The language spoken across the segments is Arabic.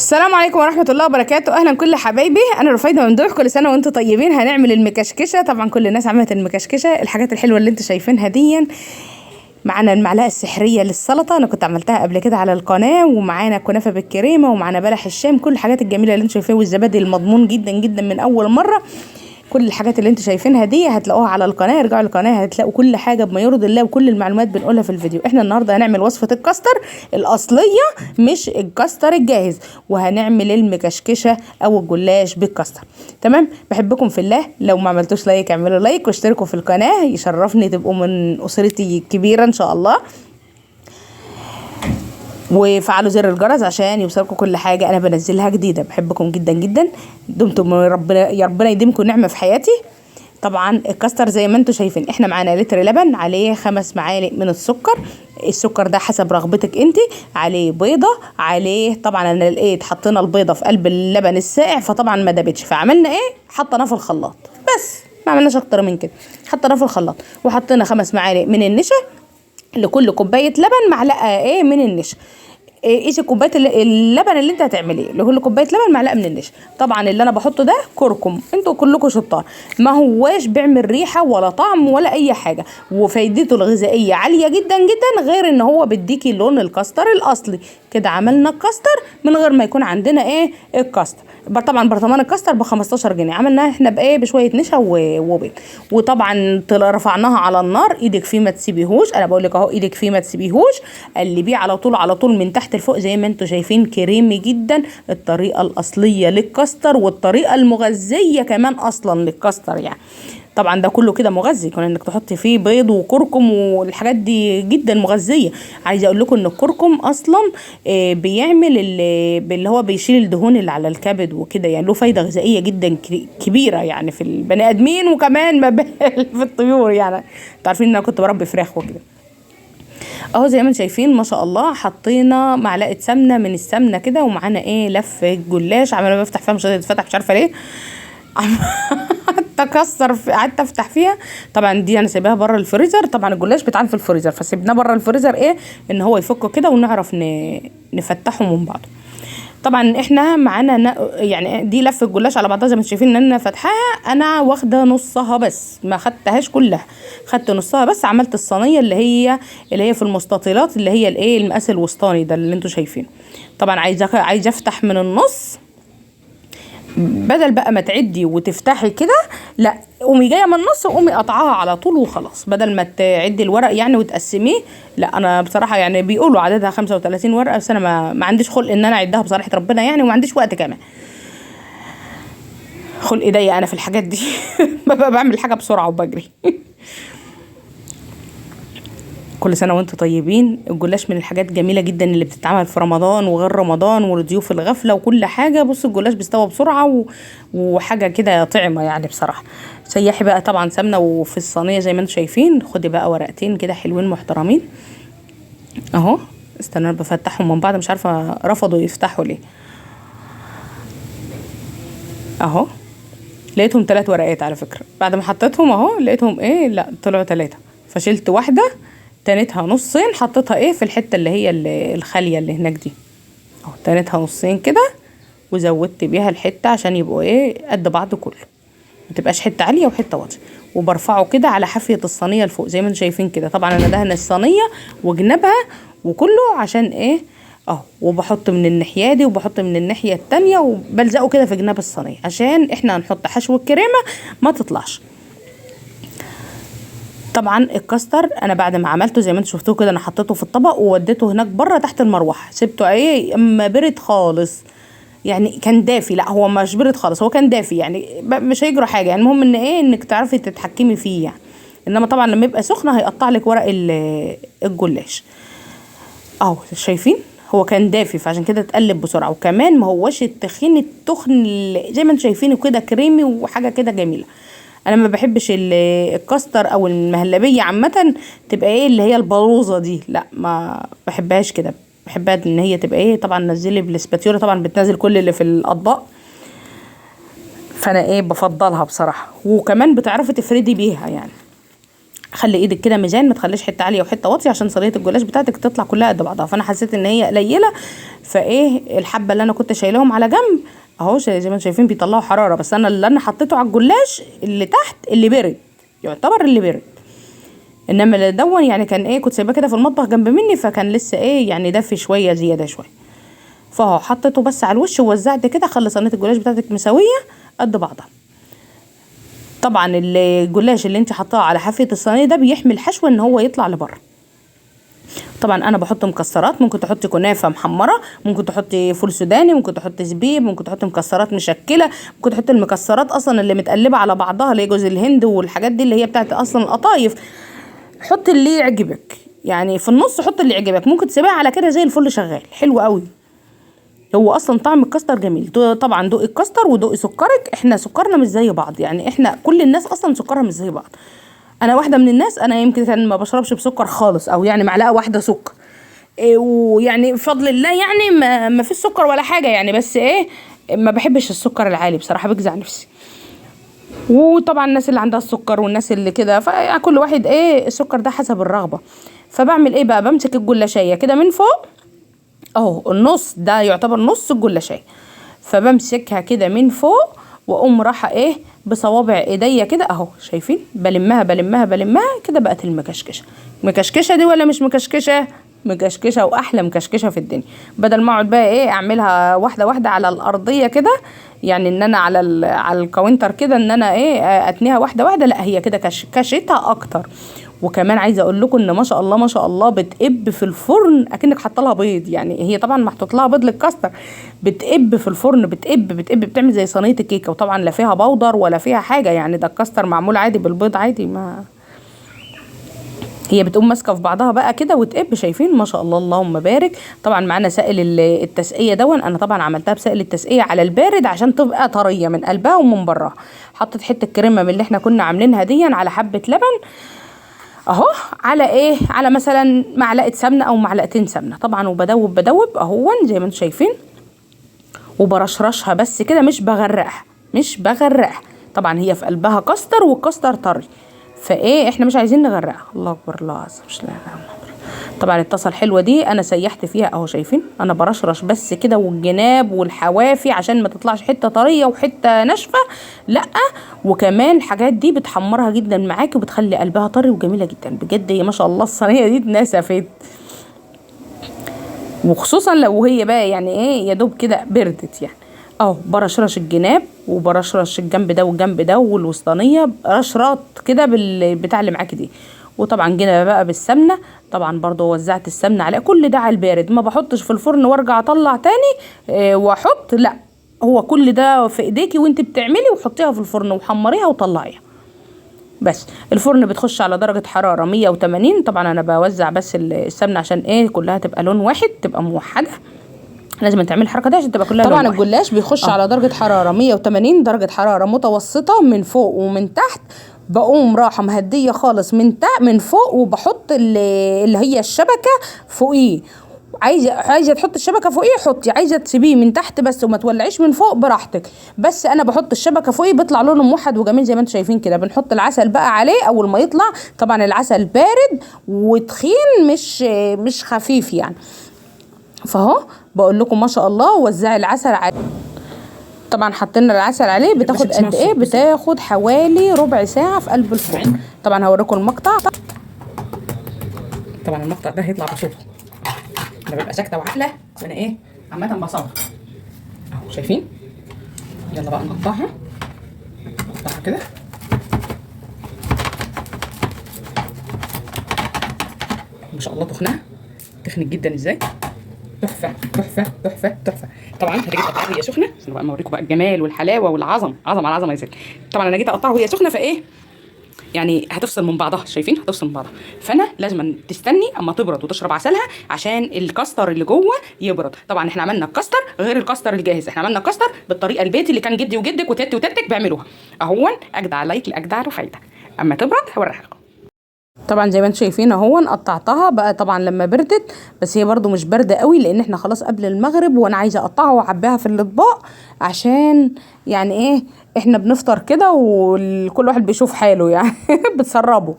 السلام عليكم ورحمة الله وبركاته. أهلا كل حبايبي، أنا رفايدة ممدوح. كل سنة وأنتم طيبين. هنعمل المكشكشة. طبعا كل الناس عملت المكشكشة، الحاجات الحلوة اللي أنتم شايفينها دي. معانا المعلقة السحرية للسلطة، أنا كنت عملتها قبل كده على القناة، ومعانا كنافة بالكريمة، ومعانا بلح الشام، كل الحاجات الجميلة اللي أنتم شايفينها، والزبادي المضمون جدا جدا من أول مرة. كل الحاجات اللي انتوا شايفينها دي هتلاقوها على القناه، ارجعوا للقناه هتلاقوا كل حاجه بما يرضي الله، وكل المعلومات بنقولها في الفيديو. احنا النهارده هنعمل وصفه الكاستر الاصليه مش الكاستر الجاهز، وهنعمل المكشكشه او الجلاش بالكاستر. تمام. بحبكم في الله، لو ما عملتوش لايك اعملوا لايك واشتركوا في القناه، يشرفني تبقوا من اسرتي الكبيره ان شاء الله، وفعلوا زر الجرس عشان يوصلكم كل حاجه انا بنزلها جديده. بحبكم جدا جدا، دمتم ربنا يديمكم نعمه في حياتي. طبعا الكاستر زي ما انتم شايفين، احنا معانا لتر لبن، عليه 5 معالق من السكر. السكر ده حسب رغبتك انت. عليه بيضه، عليه طبعا انا لقيت حطينا البيضه في قلب اللبن الساقع، فطبعا ما دابتش، فعملنا ايه، حطيناه في الخلاط بس، ما عملناش اكتر من كده. حطيناه في الخلاط وحطينا 5 معالق من النشا. لكل كوبايه لبن معلقه ايه من النشا. قيسي كوبايه اللبن اللي انت هتعمليه، لكل كوبايه لبن معلقه من النشا. طبعا اللي انا بحطه ده كركم، انتوا كلكم شطار، ما هواش بيعمل ريحه ولا طعم ولا اي حاجه، وفايدته الغذائيه عاليه جدا جدا، غير ان هو بيديكي لون الكاستر الاصلي. كده عملنا الكاستر من غير ما يكون عندنا ايه الكاستر. طبعا برطمان الكاستر ب 15 جنيه، عملناه احنا بايه، بشويه نشا وبيض. وطبعا رفعناها على النار، ايدك فيه ما تسيبيهوش، انا بقول لك اهو، ايدك فيه ما تسيبيهوش، قلبيه على طول على طول من تحت لفوق زي ما انتم شايفين، كريمي جدا. الطريقه الاصليه للكاستر، والطريقه المغذيه كمان اصلا للكاستر يعني. طبعا ده كله كده مغذي، كون انك تحطي فيه بيض وكركم والحاجات دي جدا مغذيه. عايزه اقول لكم ان الكركم اصلا بيعمل اللي هو بيشيل الدهون اللي على الكبد وكده، يعني له فايده غذائيه جدا كبيره يعني في البني ادمين، وكمان ما في الطيور. يعني انتوا عارفين ان انا كنت بربي فراخ وكده. اهو زي ما انتم شايفين ما شاء الله، حطينا معلقه سمنه من السمنه كده، ومعانا ايه لف جلاش. عماله بفتح فيها مش قادره تتفتح، مش عارفه ليه. قعدت افتح فيها. طبعا دي انا سايباها بره الفريزر، طبعا الجلاش بيتعمل في الفريزر، فسيبناه بره الفريزر ايه ان هو يفك كده، ونعرف نفتحه من بعضه. طبعا احنا معانا يعني دي لف الجلاش على بعضها زي ما انتم شايفين ان انا فاتحاها. انا واخده نصها بس، ما خدتهاش كلها، خدت نصها بس. عملت الصينيه اللي هي في المستطيلات، اللي هي الايه المقاس الوسطاني ده اللي انتم شايفينه. طبعا عايزه افتح من النص، بدل بقى ما تعدي وتفتحي كده، لا، قومي جايه من النص وقومي قطعها على طول وخلاص، بدل ما تعدي الورق يعني وتقسميه. لا انا بصراحه يعني بيقولوا عددها 35 ورقه، بس انا ما عنديش خلق ان انا اعدها بصراحه ربنا يعني، وما عنديش وقت كمان، خلق ضيق انا في الحاجات دي. ببقى بعمل حاجه بسرعه وبجري. كل سنه وانتم طيبين. الجلاش من الحاجات جميله جدا اللي بتتعمل في رمضان وغير رمضان ولضيوف الغفله وكل حاجه. بصوا الجلاش بيستوى بسرعه وحاجه كده طعمه يعني بصراحه. سيحي بقى طبعا سمنه وفي الصينيه زي ما انتم شايفين. خدي بقى ورقتين كده حلوين محترمين اهو. استنى انا بفتحهم من بعض، مش عارفه رفضوا يفتحوا ليه. اهو لقيتهم 3 ورقات على فكره، بعد ما حطيتهم اهو لقيتهم ايه، لا طلعوا 3، فشلت واحده تانيتها نصين، حطيتها ايه في الحته اللي هي الخاليه اللي هناك دي اهو، تانيتها نصين كده، وزودت بيها الحته عشان يبقوا ايه قد بعض كله، ما تبقاش حته عاليه وحته واطيه. وبرفعه كده على حافيه الصينيه لفوق زي ما انتم شايفين كده. طبعا انا دهن الصينيه وجنبها وكله عشان ايه اهو، وبحط من الناحيه دي وبحط من الناحيه التانيه، وبلزقه كده في جناب الصينيه عشان احنا هنحط حشو الكريمه ما تطلعش. طبعا الكاستر انا بعد ما عملته زي ما انتم شفتوه كده، انا حطيته في الطبق ووديته هناك بره تحت المروحه، سبته ايه اما برد خالص، يعني كان دافي، لا هو مش برد خالص، هو كان دافي يعني مش هيجرى حاجه يعني. المهم ان ايه انك تعرفي تتحكمي فيه يعني. انما طبعا لما يبقى سخن هيقطع لك ورق الجلاش اهو. شايفين هو كان دافي، فعشان كده اتقلب بسرعه، وكمان ما هوش التخن زي ما انتم شايفينه كده، كريمي وحاجه كده جميله. انا ما بحبش الكاستر او المهلبيه عامه تبقى ايه اللي هي البلوزه دي، لا ما بحبهاش كده، بحبها ان هي تبقى ايه. طبعا نزلي بالسباتيولا، طبعا بتنزل كل اللي في الاطباق، فانا ايه بفضلها بصراحه، وكمان بتعرفي تفردي بيها يعني. خلي ايدك كده ميزان، ما تخليش حته عاليه وحته واطيه عشان صينيه الجلاش بتاعتك تطلع كلها قد بعضها. فانا حسيت ان هي قليله، فايه الحبه اللي انا كنت شايلهم على جنب اهو زي ما انتم شايفين بيطلعوا حراره، بس انا اللي انا حطيته على الجلاش اللي تحت اللي برد، يعتبر اللي برد. انما اللي دون يعني كان ايه كنت سايباه كده في المطبخ جنب مني، فكان لسه ايه يعني دافي شويه زياده شويه. فاهو حطيته بس على الوش ووزعت كده، خلي صينيه الجلاش بتاعتك مسويه قد بعضها. طبعا الجلاش اللي انت حطاه على حافيه الصينيه ده بيحمي الحشو ان هو يطلع لبره. طبعا انا بحط مكسرات، ممكن تحطي كنافه محمره، ممكن تحطي فول سوداني، ممكن تحطي زبيب، ممكن تحطي مكسرات مشكله، ممكن تحطي المكسرات اصلا اللي متقلبه على بعضها اللي هي جوز الهند والحاجات دي اللي هي بتاعت اصلا القطايف. حطي اللي يعجبك يعني، في النص حطي اللي يعجبك، ممكن تسيبيها على كده زي الفل شغال حلو قوي. هو اصلا طعم الكاستر جميل. طبعا دوقي الكاستر ودوقي سكرك، احنا سكرنا مش زي بعض يعني، احنا كل الناس اصلا سكرها مش زي بعض. انا واحده من الناس، انا يمكن كان ما بشربش بسكر خالص، او يعني معلقه واحده سكر إيه، ويعني بفضل الله يعني ما فيش سكر ولا حاجه يعني، بس ايه ما بحبش السكر العالي بصراحه، بيجزع نفسي. وطبعا الناس اللي عندها السكر والناس اللي كده، فكل واحد ايه السكر ده حسب الرغبه. فبعمل ايه بقى، بمسك الجلاشيه كده من فوق اهو، النص ده يعتبر نص الجلاشيه، فبمسكها كده من فوق واقوم رايحه ايه بصوابع ايديا كده اهو، شايفين بلمها بلمها بلمها كده، بقت المكشكشه. مكشكشه دي ولا مش مكشكشه؟ مكشكشه، واحلى مكشكشه في الدنيا. بدل ما اقعد بقى ايه اعملها واحده واحده على الارضيه كده، يعني ان انا على الكاونتر كده ان انا ايه اتنيها واحده واحده، لا هي كده كشتها اكتر. وكمان عايزه اقول لكم ان ما شاء الله ما شاء الله بتقب في الفرن اكنك حاطه لها بيض، يعني هي طبعا محطوط لها بيض للكاستر، بتقب في الفرن، بتقب بتعمل زي صينيه الكيكه. وطبعا لا فيها بودر ولا فيها حاجه يعني، ده الكاستر معمول عادي بالبيض عادي، ما هي بتقوم ماسكه في بعضها بقى كده وتقب. شايفين ما شاء الله اللهم بارك. طبعا معانا سائل التسقيه دون، انا طبعا عملتها بسائل التسقيه على البارد عشان تبقى طريه من قلبها ومن براها. حطيت حته كريمه من اللي احنا كنا عاملينها دي على حبه لبن اهو، على ايه على مثلا معلقه سمنه او معلقتين سمنه طبعا، وبدوب اهو زي ما انتم شايفين، وبرشرشها بس كده، مش بغرقها. طبعا هي في قلبها كاستر والكاستر طري، فايه احنا مش عايزين نغرقها. الله اكبر الله اعظم. طبعا الطاسه الحلوه دي انا سيحت فيها اهو، شايفين انا برشرش بس كده، والجناب والحوافي عشان ما تطلعش حته طريه وحته ناشفه، لا. وكمان الحاجات دي بتحمرها جدا معاكي وبتخلي قلبها طري وجميله جدا بجد. هي ما شاء الله الصينيه دي اتنسفت، وخصوصا لو هي بقى يعني ايه يا دوب كده بردت يعني اهو. برشرش الجناب وبرشرش الجنب ده والجنب ده والوسطانيه رشرات كده بالبتاع اللي معاكي دي. وطبعا جينا بقى بالسمنه، طبعا برضو وزعت السمنه على كل ده على البارد، ما بحطش في الفرن وارجع اطلع تاني واحط، لا هو كل ده في ايديكي وانت بتعملي، وحطيها في الفرن وحمريها وطلعيها بس. الفرن بتخش على درجة حرارة 180. طبعا انا بوزع بس السمنة عشان ايه كلها تبقى لون واحد، تبقى موحدة. لازم تعمل الحركة دي عشان تبقى كلها طبعا لون واحد. الجلاش بيخش على درجة حرارة 180، درجة حرارة متوسطة من فوق ومن تحت. بقوم راحة مهدية خالص من فوق، وبحط اللي هي الشبكة فوقيه. عايزه تحط الشبكه فوقيه حطي، عايزه تسيبيه من تحت بس وما تولعيش من فوق براحتك. بس انا بحط الشبكه فوقيه بيطلع لونه موحد وجميل زي ما انتم شايفين كده. بنحط العسل بقى عليه اول ما يطلع، طبعا العسل بارد وتخين مش خفيف يعني. فاهو بقول لكم ما شاء الله وزعي العسل عليه. طبعا حطينا العسل عليه، بتاخد قد ايه؟ بتاخد حوالي ربع ساعه في قلب الفرن. طبعا هوريكم المقطع. طبعا المقطع ده هيطلع بصوته، انا ببقى ساكته وعاقله وانا ايه عامه بصور اهو، شايفين. يلا بقى نقطعها كده. ما شاء الله تخنت جدا ازاي، تحفه تحفه تحفه تحفه. طبعا هتيجي تقطعها وهي سخنه عشان بقى اوريكم بقى الجمال والحلاوه والعظمه، عظمه على عظمه يا ستي. طبعا انا جيت اقطعها وهي سخنه، فايه يعني هتفصل من بعضها، شايفين هتفصل من بعضها. فانا لازم تستني اما تبرد وتشرب عسلها عشان الكاستر اللي جوه يبرد. طبعا احنا عملنا الكاستر غير الكاستر الجاهز، احنا عملنا الكاستر بالطريقه البيتي اللي كان جدي وجدك وتيتي وتيتك بيعملوها اهون. اجدع لايك لاجدع رفايده. اما تبرد هوريها لكم. طبعا زي ما انتم شايفين اهو قطعتها بقى. طبعا لما بردت، بس هي برده مش بارده قوي لان احنا خلاص قبل المغرب، وانا عايزه اقطعها واعبيها في الاطباق عشان يعني ايه احنا بنفطر كده وكل واحد بيشوف حاله يعني بتسربه.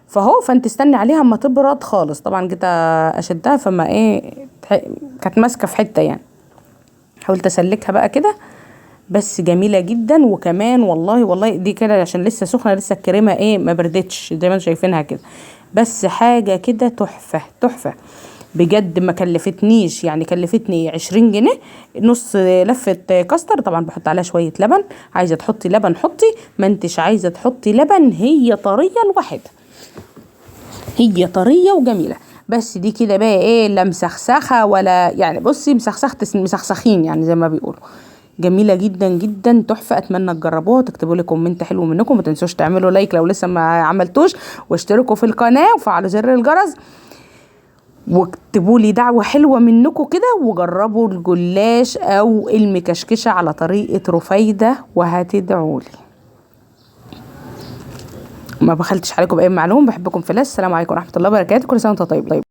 فاهو فانت استني عليها اما تبرد خالص. طبعا جيت اشدها فما ايه كانت ماسكه في حته يعني، حاولت اسلكها بقى كده. بس جميله جدا. وكمان والله دي كده عشان لسه سخنه، لسه الكريمه ايه ما بردتش زي ما انتم شايفينها كده. بس حاجه كده تحفه تحفه بجد. ما كلفتنيش يعني، كلفتني 20 جنيه. نص لفه كاستر، طبعا بحط عليها شويه لبن. عايزه تحطي لبن حطي، ما انتش عايزه تحطي لبن هي طريه لوحدها، هي طريه وجميله. بس دي كده بقى ايه، لا مسخسخه ولا يعني، بصي مسخسخين يعني زي ما بيقولوا. جميله جدا جدا تحفه. اتمنى تجربوها وتكتبوا لي كومنت حلو منكم. ما تنسوش تعملوا لايك لو لسه ما عملتوش، واشتركوا في القناه وفعلوا زر الجرس، واكتبوا لي دعوه حلوه منكم كده. وجربوا الجلاش او المكشكشه على طريقه رفيده وهتدعوا لي. ما بخلتش عليكم باي معلومه. بحبكم في الله. السلام عليكم ورحمه الله وبركاته. كل سنه وانتم طيب.